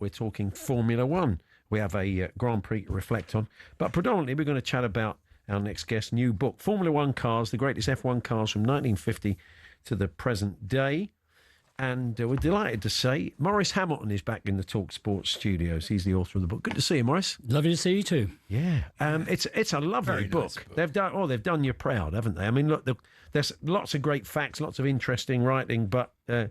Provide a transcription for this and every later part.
we're talking Formula One. We have a Grand Prix to reflect on. But predominantly, we're going to chat about our next guest's new book, Formula One Cars, the greatest F1 cars from 1950 to the present day. And we're delighted to say Maurice Hamilton is back in the talkSPORT studios. He's the author of the book. Good to see you, Maurice. Lovely to see you too. Yeah, it's a lovely book. Nice book. They've done you proud, haven't they? I mean, look, there's lots of great facts, lots of interesting writing, but I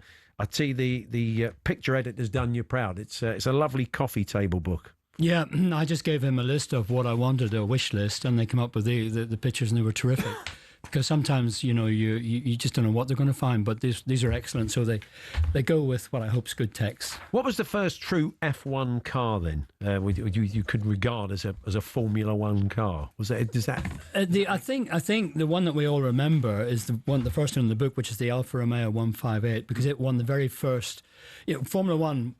see the picture editor's done you proud. It's a lovely coffee table book. Yeah, I just gave him a list of what I wanted, a wish list, and they come up with the pictures, and they were terrific. Because sometimes, you just don't know what they're going to find, but these are excellent. So they go with what I hope is good text. What was the first true F1 car then? You could regard as a Formula One car. Was that? Is that? I think the one that we all remember is the first one in the book, which is the Alfa Romeo 158, because it won the very first. Formula One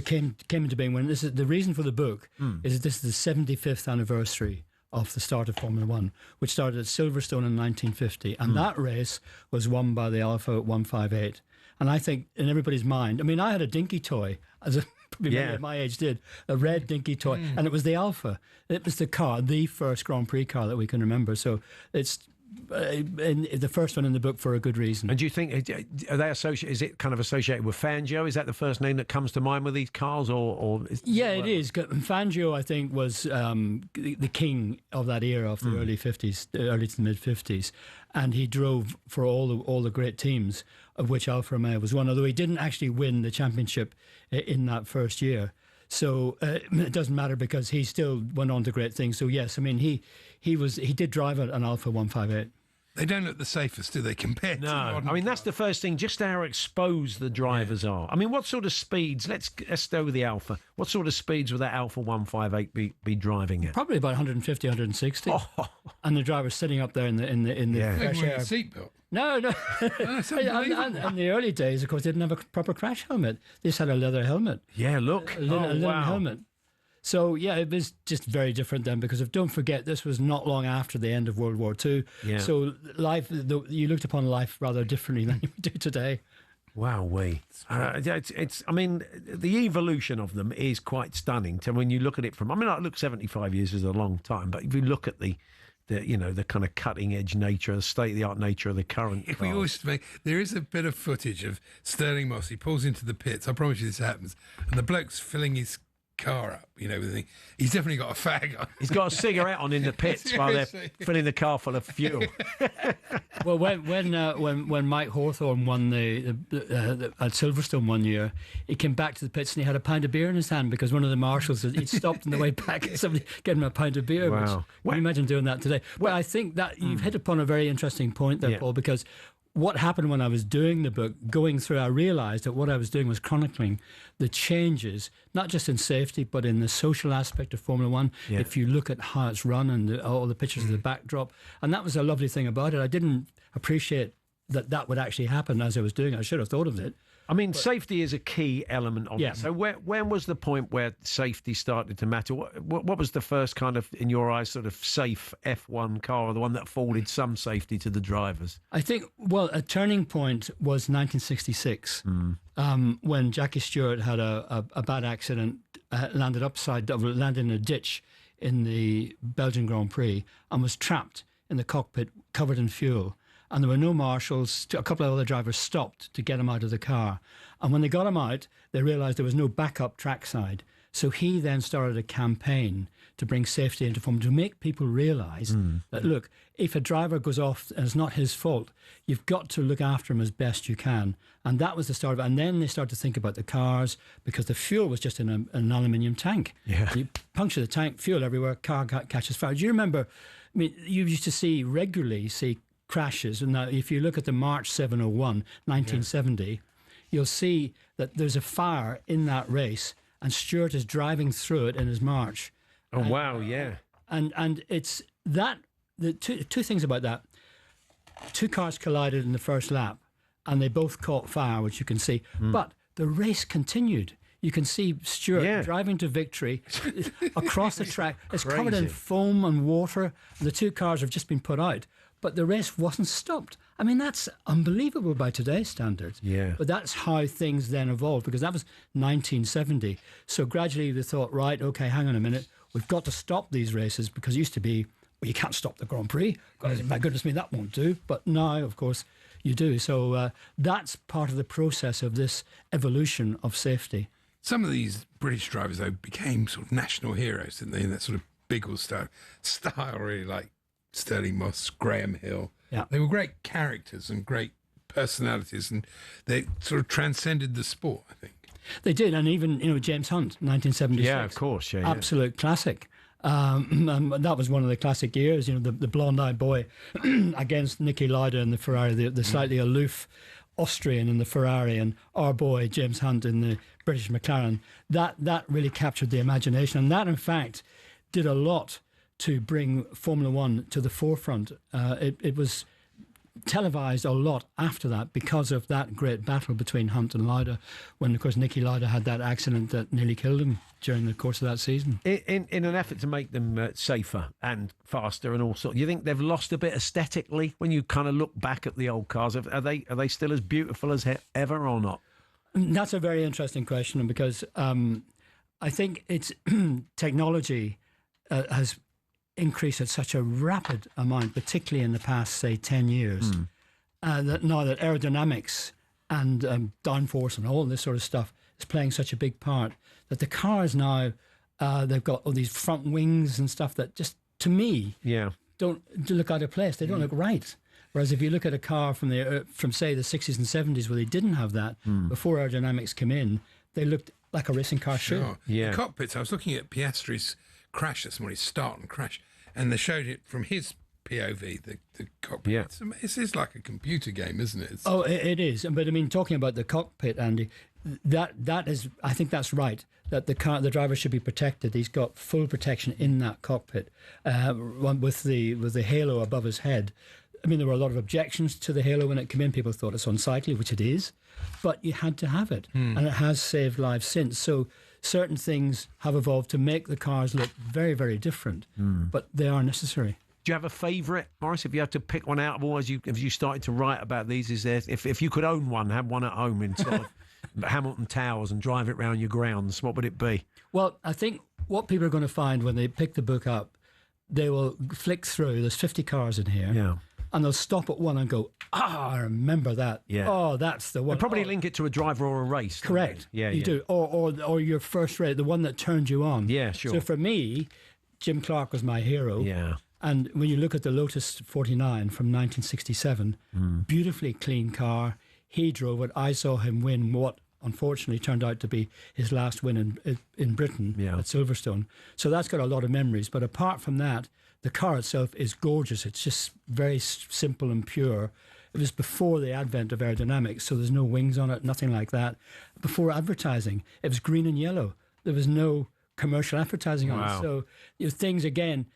came into being when this is the reason for the book is that this is the 75th anniversary of the start of Formula One, which started at Silverstone in 1950. And that race was won by the Alfa 158. And I think in everybody's mind, I mean, I had a dinky toy, as probably many of my age did, a red dinky toy, and it was the Alfa. It was the first Grand Prix car that we can remember. So it's the first one in the book for a good reason. And do you think are they associated? Is it kind of associated with Fangio? Is that the first name that comes to mind with these cars, or it is. Fangio, I think, was the king of that era of the early to mid 50s, and he drove for all the great teams, of which Alfa Romeo was one. Although he didn't actually win the championship in that first year. So it doesn't matter because he still went on to great things. So yes, I mean he did drive an Alfa 158. They don't look the safest, do they, compared to modern I mean, that's the first thing, just how exposed the drivers are. I mean, what sort of speeds, let's go with the Alfa, what sort of speeds would that Alfa 158 be driving at? Probably about 150, 160. Oh. And the driver's sitting up there in the fresh air. Seatbelt. No. And in the early days, of course, they didn't have a proper crash helmet. They just had a leather helmet. Yeah, look. A linen helmet. So, yeah, it was just very different then because don't forget, this was not long after the end of World War II. Yeah. So you looked upon life rather differently than you do today. Wow, I mean, the evolution of them is quite stunning. When you look at it look, 75 years is a long time, but if you look at the kind of cutting edge nature, the state of the art nature of the current cars. There is a bit of footage of Sterling Moss. He pulls into the pits. I promise you this happens, and the bloke's filling his car up, he's definitely got a fag on. He's got a cigarette on in the pits while they're filling the car full of fuel. Well, when Mike Hawthorne won at Silverstone one year, he came back to the pits and he had a pint of beer in his hand because one of the marshals he'd stopped on the way back and somebody gave him a pint of beer. Wow! Can you imagine doing that today? Well, I think that you've hit upon a very interesting point there, Paul, because what happened when I was doing the book, going through, I realised that what I was doing was chronicling the changes, not just in safety, but in the social aspect of Formula One. Yeah. If you look at how it's run and all the pictures of the backdrop. And that was a lovely thing about it. I didn't appreciate that would actually happen as I was doing it. I should have thought of it. I mean, safety is a key element of it. So when was the point where safety started to matter? What was the first kind of, in your eyes, sort of safe F1 car, or the one that afforded some safety to the drivers? I think, a turning point was 1966, when Jackie Stewart had a bad accident, landed in a ditch in the Belgian Grand Prix and was trapped in the cockpit covered in fuel. And there were no marshals. A couple of other drivers stopped to get him out of the car. And when they got him out, they realised there was no backup trackside. So he then started a campaign to bring safety into Formula, to make people realise that, look, if a driver goes off and it's not his fault, you've got to look after him as best you can. And that was the start of it. And then they started to think about the cars, because the fuel was just in an aluminium tank. Yeah. You puncture the tank, fuel everywhere, car catches fire. Do you remember, I mean, you used to regularly see crashes, and now if you look at the March 701 1970, you'll see that there's a fire in that race and Stewart is driving through it in his March. Wow, yeah. And it's that, the two things about that. Two cars collided in the first lap and they both caught fire, which you can see, but the race continued. You can see Stewart driving to victory across the track. It's covered in foam and water. The two cars have just been put out. but the race wasn't stopped. I mean, that's unbelievable by today's standards. Yeah. But that's how things then evolved, because that was 1970. So gradually they thought, right, okay, hang on a minute, we've got to stop these races, because it used to be, well, you can't stop the Grand Prix. God, my goodness me, that won't do. But now, of course, you do. So that's part of the process of this evolution of safety. Some of these British drivers, though, became sort of national heroes, didn't they? In that sort of Biggle style, really, like Sterling Moss, Graham Hill. Yeah. They were great characters and great personalities, and they sort of transcended the sport, I think. They did, and even, James Hunt, 1976. Yeah, of course. Yeah, Absolute classic. And that was one of the classic years, the blonde-eyed boy against Niki Lauda in the Ferrari, the slightly aloof Austrian in the Ferrari, and our boy James Hunt in the British McLaren. That really captured the imagination, and that, in fact, did a lot to bring Formula One to the forefront. It was televised a lot after that because of that great battle between Hunt and Lauda, when, of course, Niki Lauda had that accident that nearly killed him during the course of that season. In an effort to make them safer and faster and all sorts, you think they've lost a bit aesthetically when you kind of look back at the old cars? Are they still as beautiful as ever or not? That's a very interesting question, because I think it's technology has increased at such a rapid amount, particularly in the past, say, 10 years, that now that aerodynamics and downforce and all this sort of stuff is playing such a big part, that the cars now, they've got all these front wings and stuff that just, to me, don't look out of place. They don't look right. Whereas if you look at a car from say the 60s and 70s, where they didn't have that, before aerodynamics came in, they looked like a racing car should. Yeah. The cockpits, I was looking at Piastri's crash this morning, start and crash, and they showed it from his POV, the cockpit. Yeah. It's like a computer game, isn't it? It is. But I mean, talking about the cockpit, Andy, that is, I think that's right, that the driver should be protected. He's got full protection in that cockpit, with the halo above his head. I mean, there were a lot of objections to the halo when it came in. People thought it's unsightly, which it is, but you had to have it, and it has saved lives since. So certain things have evolved to make the cars look very, very different, but they are necessary. Do you have a favourite, Maurice? If you had to pick one out of all, as you started to write about these, is there, if you could own one, have one at home in sort of Hamilton Towers and drive it round your grounds, what would it be? Well, I think what people are going to find when they pick the book up, they will flick through. There's 50 cars in here. Yeah. And they'll stop at one and go, I remember that. Yeah. Oh, that's the one. They'll probably link it to a driver or a race. Correct. Yeah, you do. Or your first race, the one that turned you on. Yeah, sure. So for me, Jim Clark was my hero. Yeah. And when you look at the Lotus 49 from 1967, beautifully clean car. He drove it. I saw him win what unfortunately turned out to be his last win in Britain at Silverstone. So that's got a lot of memories. But apart from that, the car itself is gorgeous. It's just very simple and pure. It was before the advent of aerodynamics, so there's no wings on it, nothing like that. Before advertising, it was green and yellow. There was no commercial advertising on it. So things, again,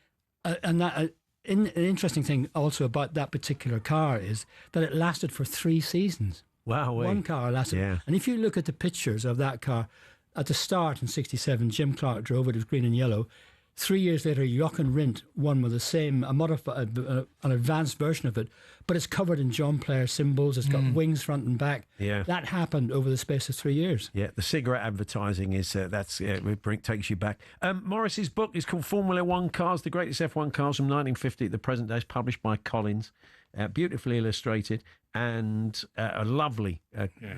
and that an interesting thing also about that particular car is that it lasted for 3 seasons. Wow. One car lasted. Yeah. And if you look at the pictures of that car, at the start in 67, Jim Clark drove it. It was green and yellow. 3 years later, Jochen Rindt won with the same, an advanced version of it, but it's covered in John Player symbols. It's got wings front and back. Yeah. That happened over the space of 3 years. Yeah, the cigarette advertising is, it takes you back. Maurice's book is called Formula One Cars, the greatest F1 cars from 1950 to the present day. It's published by Collins. Beautifully illustrated, and a lovely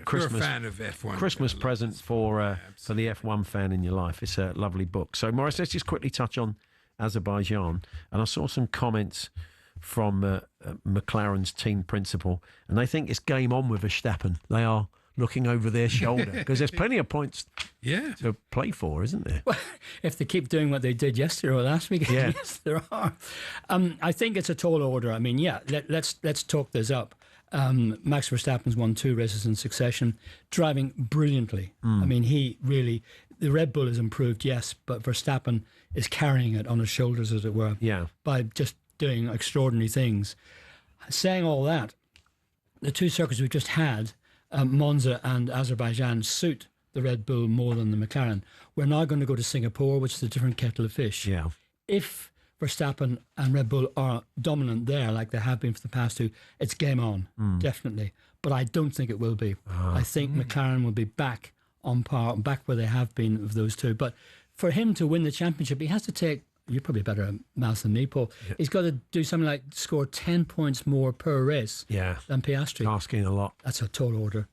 Christmas, you're a fan of F1, Christmas present for the F1 fan in your life. It's a lovely book. So, Maurice, let's just quickly touch on Azerbaijan. And I saw some comments from McLaren's team principal, and they think it's game on with Verstappen. They are looking over their shoulder because there's plenty of points to play for, isn't there? Well, if they keep doing what they did yesterday or last week, yes, there are. I think it's a tall order. I mean, let's talk this up. Max Verstappen's won 2 races in succession, driving brilliantly. I mean, the Red Bull has improved, yes, but Verstappen is carrying it on his shoulders, as it were, by just doing extraordinary things. Saying all that, the 2 circuits we've just had, Monza and Azerbaijan, suit the Red Bull more than the McLaren. We're now going to go to Singapore, which is a different kettle of fish. Yeah. If Verstappen and Red Bull are dominant there, like they have been for the past two, it's game on, definitely. But I don't think it will be. I think McLaren will be back on par, back where they have been of those two. But for him to win the championship, he has to take, you're probably better at maths than me, Paul. Yeah. He's got to do something like score 10 points more per race than Piastri. Asking a lot. That's a tall order.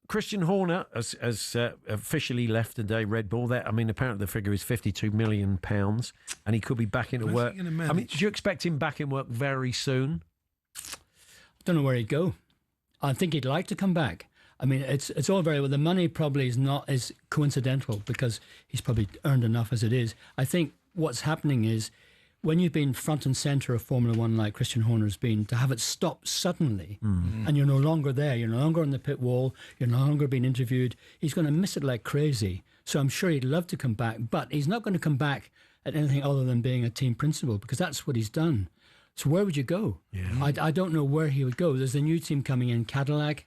Christian Horner has officially left today, Red Bull. I mean, apparently the figure is £52 million, and he could be back into work. I mean, do you expect him back in work very soon? I don't know where he'd go. I think he'd like to come back. I mean, it's all very well. The money probably is coincidental because he's probably earned enough as it is. I think what's happening is when you've been front and centre of Formula One like Christian Horner's been, to have it stop suddenly and you're no longer there, you're no longer on the pit wall, you're no longer being interviewed, he's going to miss it like crazy. So I'm sure he'd love to come back, but he's not going to come back at anything other than being a team principal because that's what he's done. So where would you go? Yeah. I don't know where he would go. There's a new team coming in, Cadillac.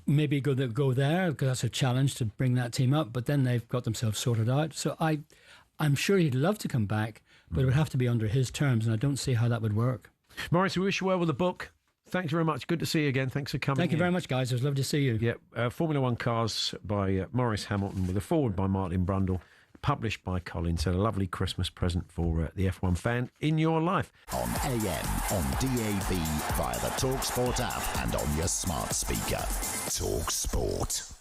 Maybe go there because that's a challenge to bring that team up, but then they've got themselves sorted out. So I'm sure he'd love to come back, but it would have to be under his terms, and I don't see how that would work. Maurice, we wish you well with the book. Thanks very much. Good to see you again. Thanks for coming. Thank you very much, guys. It was lovely to see you. Yeah, Formula One Cars by Maurice Hamilton with a foreword by Martin Brundle, published by Collins. A lovely Christmas present for the F1 fan in your life. On AM, on DAB, via the talkSPORT app and on your smart speaker. talkSPORT.